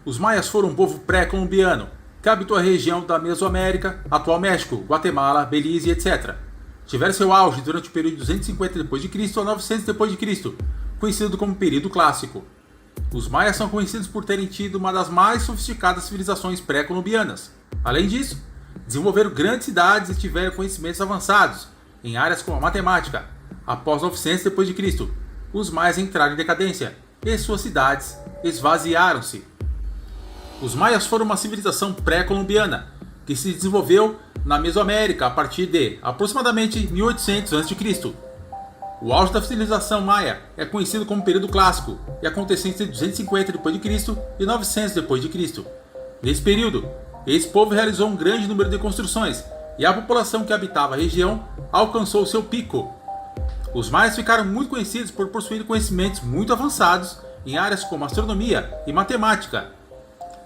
Os maias foram um povo pré-colombiano, que habitou a região da Mesoamérica, atual México, Guatemala, Belize, etc. Tiveram seu auge durante o período de 250 d.C. a 900 d.C., conhecido como período clássico. Os maias são conhecidos por terem tido uma das mais sofisticadas civilizações pré-colombianas. Além disso, desenvolveram grandes cidades e tiveram conhecimentos avançados em áreas como a matemática. Após 900 d.C., os maias entraram em decadência e suas cidades esvaziaram-se. Os maias foram uma civilização pré-colombiana que se desenvolveu na Mesoamérica a partir de aproximadamente 1800 a.C. O auge da civilização maia é conhecido como período clássico e aconteceu entre 250 d.C. e 900 d.C. Nesse período, esse povo realizou um grande número de construções e a população que habitava a região alcançou seu pico. Os maias ficaram muito conhecidos por possuir conhecimentos muito avançados em áreas como astronomia e matemática.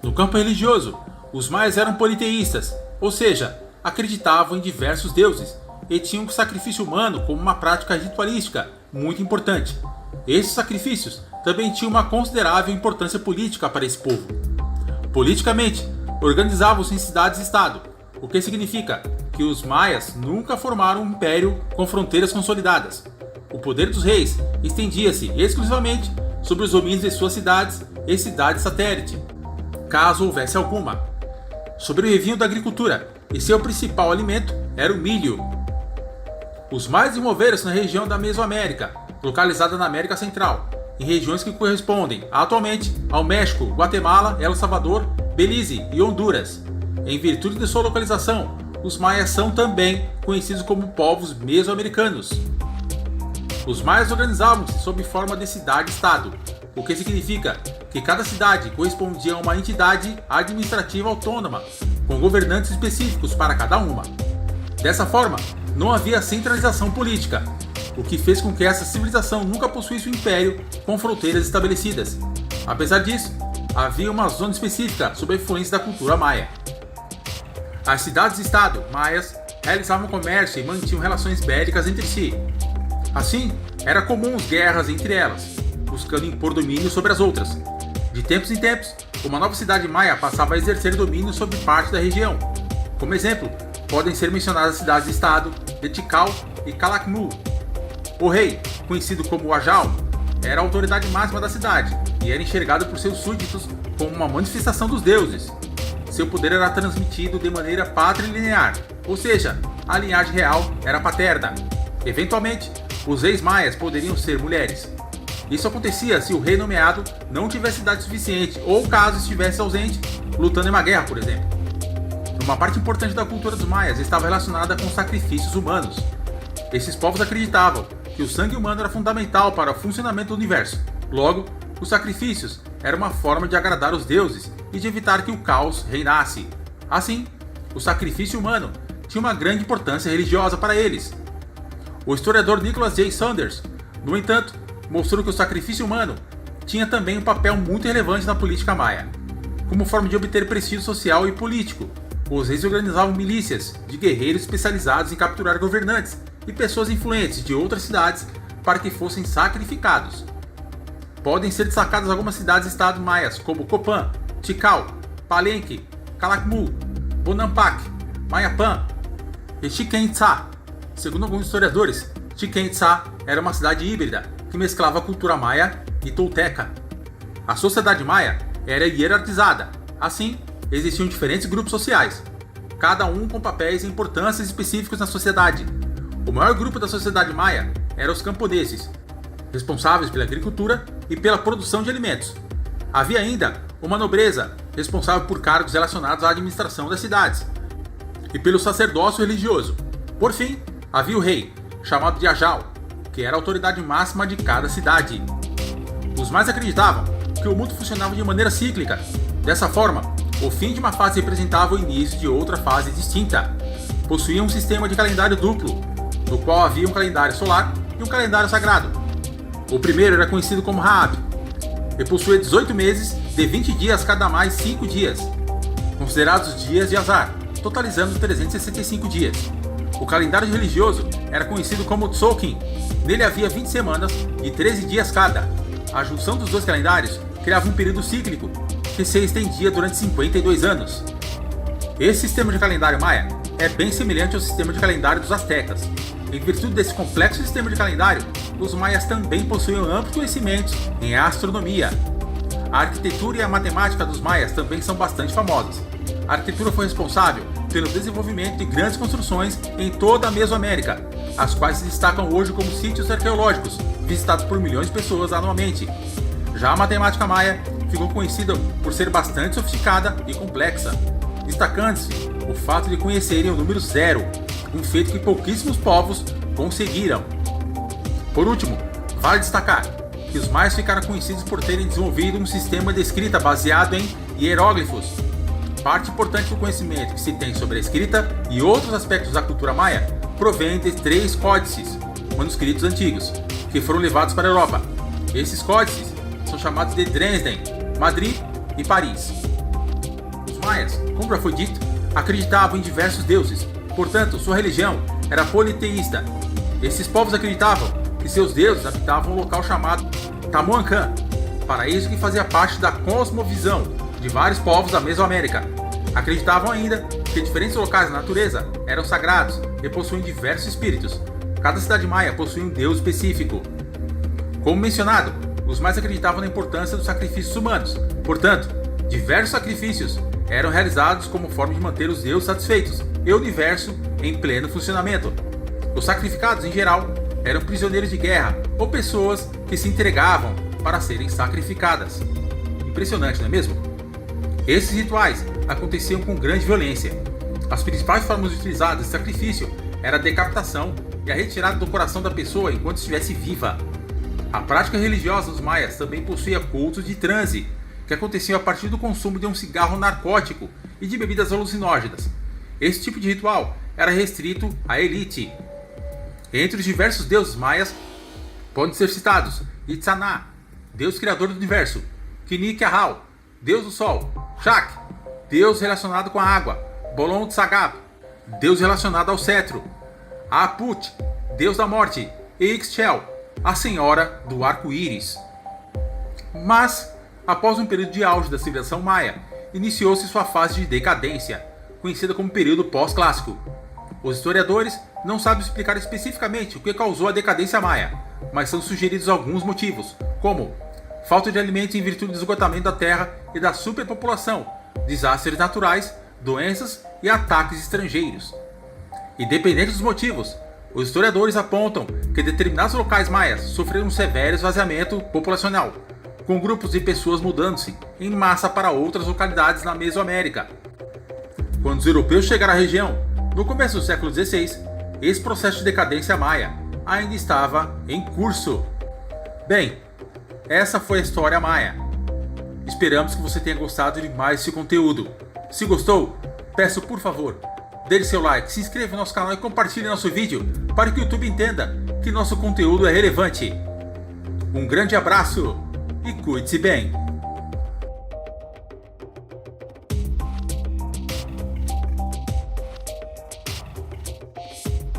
No campo religioso, os maias eram politeístas, ou seja, acreditavam em diversos deuses e tinham o sacrifício humano como uma prática ritualística muito importante. Esses sacrifícios também tinham uma considerável importância política para esse povo. Politicamente, organizavam-se em cidades-estado, o que significa que os maias nunca formaram um império com fronteiras consolidadas. O poder dos reis estendia-se exclusivamente sobre os domínios de suas cidades e cidades satélite, caso houvesse alguma. Sobreviviam da agricultura e seu principal alimento era o milho. Os maias desenvolveram-se na região da Mesoamérica, localizada na América Central, em regiões que correspondem atualmente ao México, Guatemala, El Salvador, Belize e Honduras. Em virtude de sua localização, os maias são também conhecidos como povos mesoamericanos. Os maias organizavam-se sob forma de cidade-estado, o que significa que cada cidade correspondia a uma entidade administrativa autônoma, com governantes específicos para cada uma. Dessa forma, não havia centralização política, o que fez com que essa civilização nunca possuísse um império com fronteiras estabelecidas. Apesar disso, havia uma zona específica sob a influência da cultura maia. As cidades-estado maias realizavam comércio e mantinham relações bélicas entre si. Assim, era comum guerras entre elas, buscando impor domínio sobre as outras. De tempos em tempos, uma nova cidade maia passava a exercer domínio sobre parte da região. Como exemplo, podem ser mencionadas as cidades-estado de Tikal e Calakmul. O rei, conhecido como Ajal, era a autoridade máxima da cidade e era enxergado por seus súditos como uma manifestação dos deuses. Seu poder era transmitido de maneira patrilinear, ou seja, a linhagem real era paterna. Eventualmente, os reis maias poderiam ser mulheres. Isso acontecia se o rei nomeado não tivesse idade suficiente ou caso estivesse ausente, lutando em uma guerra, por exemplo. Uma parte importante da cultura dos maias estava relacionada com sacrifícios humanos. Esses povos acreditavam que o sangue humano era fundamental para o funcionamento do universo. Logo, os sacrifícios eram uma forma de agradar os deuses e de evitar que o caos reinasse. Assim, o sacrifício humano tinha uma grande importância religiosa para eles. O historiador Nicholas J. Saunders, no entanto, mostrou que o sacrifício humano tinha também um papel muito relevante na política maia. Como forma de obter prestígio social e político, os reis organizavam milícias de guerreiros especializados em capturar governantes e pessoas influentes de outras cidades para que fossem sacrificados. Podem ser destacadas algumas cidades-estado maias como Copan, Tikal, Palenque, Calakmul, Bonampak, Mayapán e Chichén Itzá. Segundo alguns historiadores, Chichén Itzá era uma cidade híbrida que mesclava a cultura maia e tolteca. A sociedade maia era hierarquizada, assim, existiam diferentes grupos sociais, cada um com papéis e importâncias específicos na sociedade. O maior grupo da sociedade maia eram os camponeses, responsáveis pela agricultura e pela produção de alimentos. Havia ainda uma nobreza, responsável por cargos relacionados à administração das cidades, e pelo sacerdócio religioso. Por fim, havia o rei, chamado de Ajal, que era a autoridade máxima de cada cidade. Os mais acreditavam que o mundo funcionava de maneira cíclica. Dessa forma, o fim de uma fase representava o início de outra fase distinta. Possuía um sistema de calendário duplo, no qual havia um calendário solar e um calendário sagrado. O primeiro era conhecido como Raab, e possuía 18 meses de 20 dias cada mais 5 dias, considerados dias de azar, totalizando 365 dias. O calendário religioso era conhecido como Tzolk'in. Nele havia 20 semanas e 13 dias cada. A junção dos dois calendários criava um período cíclico, que se estendia durante 52 anos. Esse sistema de calendário maia é bem semelhante ao sistema de calendário dos astecas. Em virtude desse complexo sistema de calendário, os maias também possuíam amplos conhecimentos em astronomia. A arquitetura e a matemática dos maias também são bastante famosas. A arquitetura foi responsável pelo desenvolvimento de grandes construções em toda a Mesoamérica, as quais se destacam hoje como sítios arqueológicos, visitados por milhões de pessoas anualmente. Já a matemática maia ficou conhecida por ser bastante sofisticada e complexa, destacando-se o fato de conhecerem o número zero, um feito que pouquíssimos povos conseguiram. Por último, vale destacar que os maias ficaram conhecidos por terem desenvolvido um sistema de escrita baseado em hieróglifos. Parte importante do conhecimento que se tem sobre a escrita e outros aspectos da cultura maia provém de 3 códices, manuscritos antigos, que foram levados para a Europa. Esses códices são chamados de Dresden, Madrid e Paris. Os maias, como já foi dito, acreditavam em diversos deuses, portanto, sua religião era politeísta. Esses povos acreditavam que seus deuses habitavam um local chamado Tamuancan, paraíso que fazia parte da cosmovisão de vários povos da Mesoamérica. Acreditavam ainda que diferentes locais da natureza eram sagrados e possuíam diversos espíritos. Cada cidade maia possuía um deus específico. Como mencionado, os maias acreditavam na importância dos sacrifícios humanos. Portanto, diversos sacrifícios eram realizados como forma de manter os deuses satisfeitos e o universo em pleno funcionamento. Os sacrificados, em geral, eram prisioneiros de guerra ou pessoas que se entregavam para serem sacrificadas. Impressionante, não é mesmo? Esses rituais aconteciam com grande violência. As principais formas utilizadas de sacrifício eram a decapitação e a retirada do coração da pessoa enquanto estivesse viva. A prática religiosa dos maias também possuía cultos de transe, que aconteciam a partir do consumo de um cigarro narcótico e de bebidas alucinógenas. Esse tipo de ritual era restrito à elite. Entre os diversos deuses maias, podem ser citados Itzaná, deus criador do universo, Kinikiahau, deus do sol, Shak, deus relacionado com a água, Bolon Tsagab, deus relacionado ao cetro, Aput, deus da morte, e Ixchel, a senhora do arco-íris. Mas, após um período de auge da civilização maia, iniciou-se sua fase de decadência, conhecida como período pós-clássico. Os historiadores não sabem explicar especificamente o que causou a decadência maia, mas são sugeridos alguns motivos, como falta de alimentos em virtude do esgotamento da terra e da superpopulação, desastres naturais, doenças e ataques estrangeiros. Independente dos motivos, os historiadores apontam que determinados locais maias sofreram um severo esvaziamento populacional, com grupos de pessoas mudando-se em massa para outras localidades na Mesoamérica. Quando os europeus chegaram à região, no começo do século XVI, esse processo de decadência maia ainda estava em curso. Bem, essa foi a história maia. Esperamos que você tenha gostado de mais esse conteúdo. Se gostou, peço por favor, deixe seu like, se inscreva no nosso canal e compartilhe nosso vídeo para que o YouTube entenda que nosso conteúdo é relevante. Um grande abraço e cuide-se bem!